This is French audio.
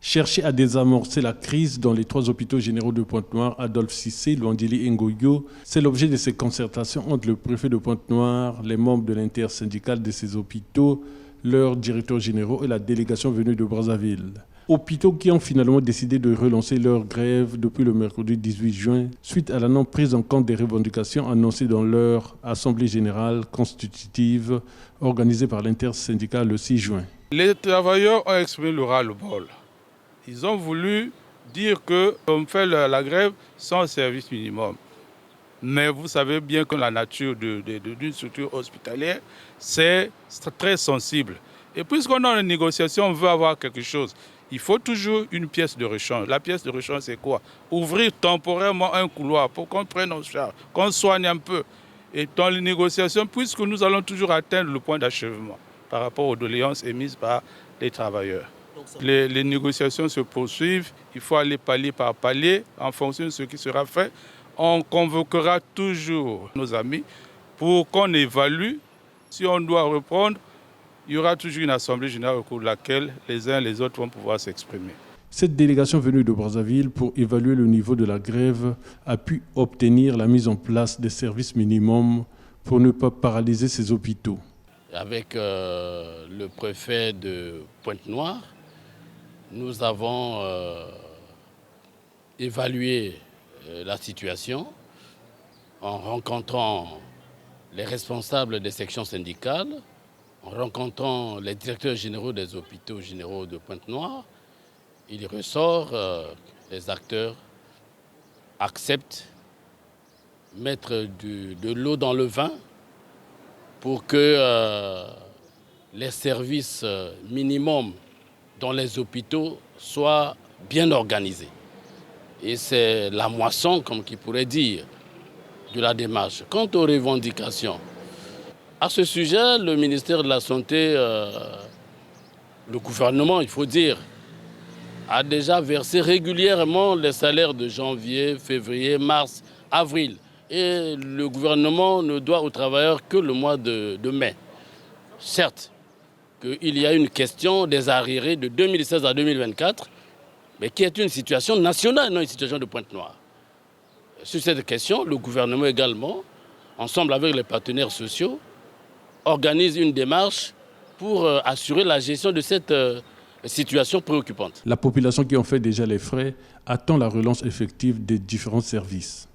Chercher à désamorcer la crise dans les 3 hôpitaux généraux de Pointe-Noire, Adolphe Cissé, Luandili et Ngoyo, c'est l'objet de ces concertations entre le préfet de Pointe-Noire, les membres de l'intersyndicale de ces hôpitaux, leurs directeurs généraux et la délégation venue de Brazzaville. Hôpitaux qui ont finalement décidé de relancer leur grève depuis le mercredi 18 juin, suite à la non prise en compte des revendications annoncées dans leur assemblée générale constitutive organisée par l'intersyndicale le 6 juin. Les travailleurs ont exprimé le ras-le-bol. Ils ont voulu dire qu'on fait la grève sans service minimum. Mais vous savez bien que la nature d'une structure hospitalière, c'est très sensible. Et puisqu'on est en négociation, on veut avoir quelque chose. Il faut toujours une pièce de rechange. La pièce de rechange, c'est quoi? Ouvrir temporairement un couloir pour qu'on prenne en charge, qu'on soigne un peu. Et dans les négociations, puisque nous allons toujours atteindre le point d'achèvement par rapport aux doléances émises par les travailleurs. Les négociations se poursuivent, il faut aller palier par palier en fonction de ce qui sera fait. On convoquera toujours nos amis pour qu'on évalue. Si on doit reprendre, il y aura toujours une assemblée générale au cours de laquelle les uns et les autres vont pouvoir s'exprimer. Cette délégation venue de Brazzaville pour évaluer le niveau de la grève a pu obtenir la mise en place des services minimums pour ne pas paralyser ces hôpitaux. Avec le préfet de Pointe-Noire, nous avons évalué la situation en rencontrant les responsables des sections syndicales, en rencontrant les directeurs généraux des hôpitaux généraux de Pointe-Noire. Il ressort les acteurs acceptent mettre de l'eau dans le vin pour que les services minimums dans les hôpitaux soient bien organisés. Et c'est la moisson, comme qui pourrait dire, de la démarche. Quant aux revendications, à ce sujet, le ministère de la Santé, le gouvernement, il faut dire, a déjà versé régulièrement les salaires de janvier, février, mars, avril. Et le gouvernement ne doit aux travailleurs que le mois de mai. Certes, qu'il y a une question des arriérés de 2016 à 2024, mais qui est une situation nationale, non une situation de Pointe-Noire. Sur cette question, le gouvernement également, ensemble avec les partenaires sociaux, organise une démarche pour assurer la gestion de cette situation préoccupante. La population qui en fait déjà les frais attend la relance effective des différents services.